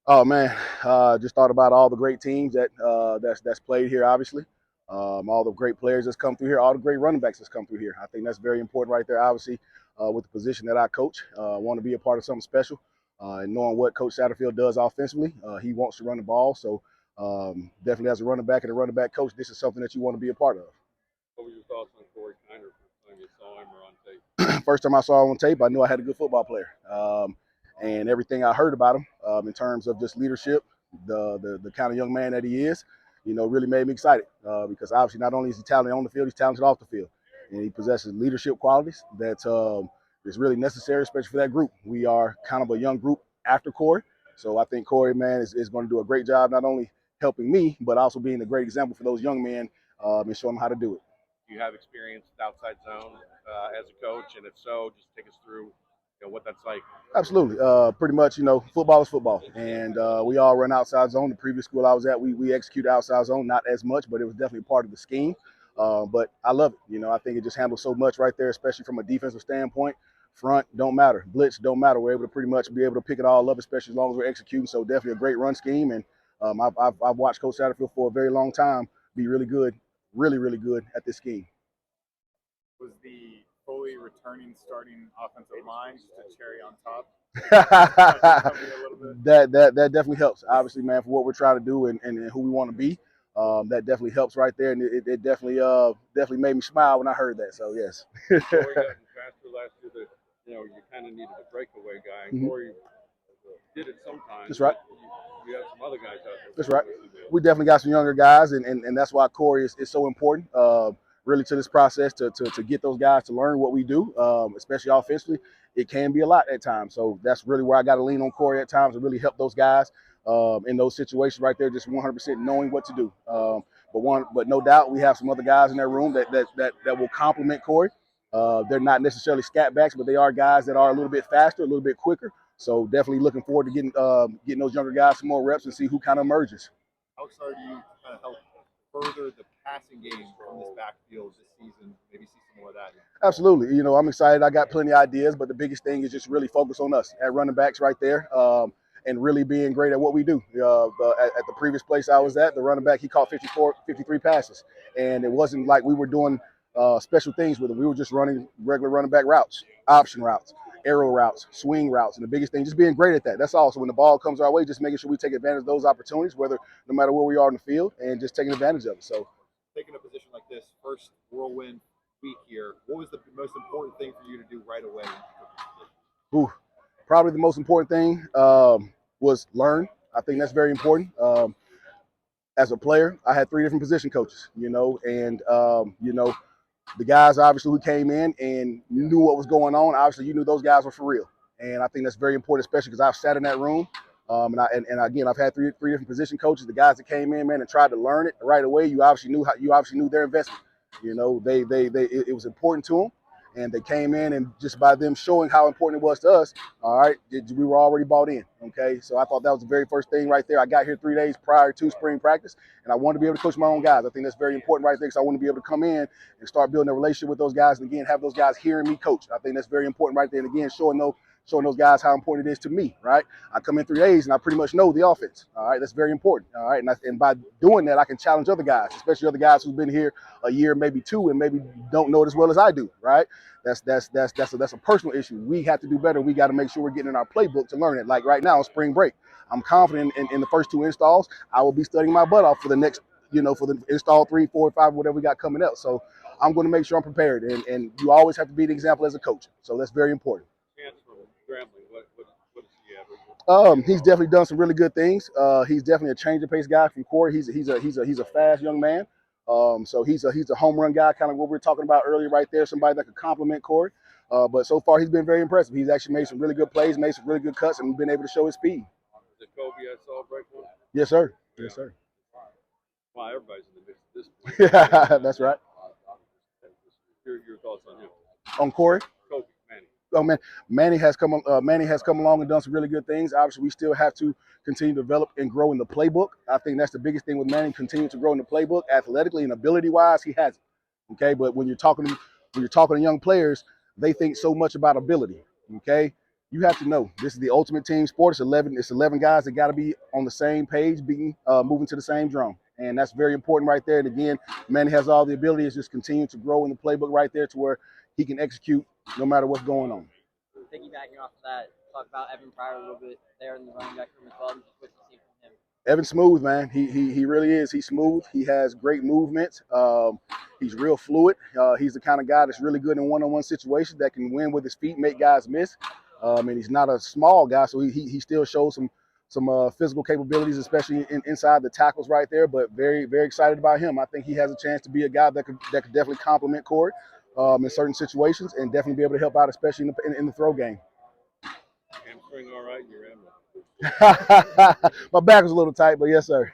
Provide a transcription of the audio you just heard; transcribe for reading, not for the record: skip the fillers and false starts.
Oh man, just thought about all the great teams that's played here. Obviously, all the great players that's come through here, all the great running backs that's come through here. I think that's very important right there. Obviously, with the position that I coach, want to be a part of something special, and knowing what Coach Satterfield does offensively, he wants to run the ball. So definitely, as a running back and a running back coach, this is something that you want to be a part of. What were your thoughts on Corey Kiner first time you saw him or on tape? First time I saw him on tape, I knew I had a good football player. And everything I heard about him in terms of just leadership, the kind of young man that he is, really made me excited because obviously not only is he talented on the field, he's talented off the field, and he possesses leadership qualities that is really necessary, especially for that group. We are kind of a young group after Corey, so I think Corey, man, is going to do a great job not only helping me, but also being a great example for those young men and showing them how to do it. Do you have experience with outside zone as a coach? And if so, just take us through what that's like. Absolutely. Pretty much, football is football. And we all run outside zone. The previous school I was at, we execute outside zone, not as much, but it was definitely part of the scheme. But I love it. I think it just handles so much right there, especially from a defensive standpoint. Front don't matter. Blitz don't matter. We're able to pretty much be able to pick it all up, especially as long as we're executing. So definitely a great run scheme. And I've watched Coach Satterfield for a very long time be really good, really, really good at this scheme. Was the fully returning starting offensive line just a cherry on top? that definitely helps. Obviously, man, for what we're trying to do and who we want to be, that definitely helps right there, and it definitely made me smile when I heard that. So yes. Corey got faster last year. That you kind of needed a breakaway guy. And Corey did it sometimes. That's right. You have some other guys out there. That's right. We definitely got some younger guys, and that's why Corey is so important. Really to this process to get those guys to learn what we do, especially offensively. It can be a lot at times. So that's really where I got to lean on Corey at times to really help those guys in those situations right there, just 100% knowing what to do. But no doubt we have some other guys in that room that will complement Corey. They're not necessarily scat backs, but they are guys that are a little bit faster, a little bit quicker. So definitely looking forward to getting those younger guys some more reps and see who kind of emerges. How excited are you to kind of help further the passing game from this backfield this season? Maybe see some more of that. Absolutely. I'm excited. I got plenty of ideas, but the biggest thing is just really focus on us at running backs right there, and really being great at what we do. At the previous place I was at, the running back, he caught 53 passes, and it wasn't like we were doing special things with him. We were just running regular running back routes, option routes, arrow routes, swing routes, and the biggest thing, just being great at that. That's all. So when the ball comes our way, just making sure we take advantage of those opportunities, no matter where we are in the field, and just taking advantage of it. So, taking a position like this, first whirlwind week here, what was the most important thing for you to do right away? Probably the most important thing was learn. I think that's very important. As a player, I had 3 different position coaches, and the guys obviously who came in and knew what was going on. Obviously, you knew those guys were for real, and I think that's very important, especially because I've sat in that room. And again, I've had three different position coaches. The guys that came in, man, and tried to learn it right away. You obviously knew their investment. It was important to them, and they came in, and just by them showing how important it was to us, all right, we were already bought in. Okay, so I thought that was the very first thing right there. I got here 3 days prior to spring practice, and I wanted to be able to coach my own guys. I think that's very important right there because I want to be able to come in and start building a relationship with those guys, and again, have those guys hearing me coach. I think that's very important right there, and again, showing those guys how important it is to me, right? I come in 3 days and I pretty much know the offense. All right, that's very important. All right, and by doing that, I can challenge other guys, especially other guys who've been here a year, maybe 2, and maybe don't know it as well as I do. Right? That's a personal issue. We have to do better. We got to make sure we're getting in our playbook to learn it. Like right now, spring break, I'm confident in the first 2 installs. I will be studying my butt off for the next, for the install 3, 4, 5, whatever we got coming up. So I'm going to make sure I'm prepared. And you always have to be the example as a coach. So that's very important. He's definitely done some really good things. He's definitely a change of pace guy from Corey. He's a fast young man. So he's a home run guy, kind of what we were talking about earlier, right there. Somebody that could complement Corey. But so far, he's been very impressive. He's actually made some really good plays, made some really good cuts, and been able to show his speed. The Kobe I saw break one? Yes, sir. Yes, sir. Wow, everybody's in the mix at this point. Yeah, that's right. Your thoughts on him? On Corey? Kobe, Manny. Oh man, Manny has come along and done some really good things. Obviously, we still have to continue to develop and grow in the playbook. I think that's the biggest thing with Manny, continue to grow in the playbook. Athletically and ability-wise, he has it. Okay, but when you're talking to young players, they think so much about ability. Okay, you have to know this is the ultimate team sport. It's 11. It's 11 guys that got to be on the same page, moving to the same drum, and that's very important right there. And again, Manny has all the ability to just continue to grow in the playbook right there to where he can execute no matter what's going on. Piggybacking off of that, talk about Evan Pryor a little bit there in the running back room as well. Just what you see from him. Evan's smooth, man. He really is. He's smooth. He has great movement. He's real fluid. He's the kind of guy that's really good in one-on-one situations that can win with his feet, make guys miss. And he's not a small guy, so he still shows some physical capabilities, especially inside the tackles right there. But very, very excited about him. I think he has a chance to be a guy that could definitely complement Corey in certain situations and definitely be able to help out, especially in the throw game. Hamstring all right, you're in. My back was a little tight, but yes, sir.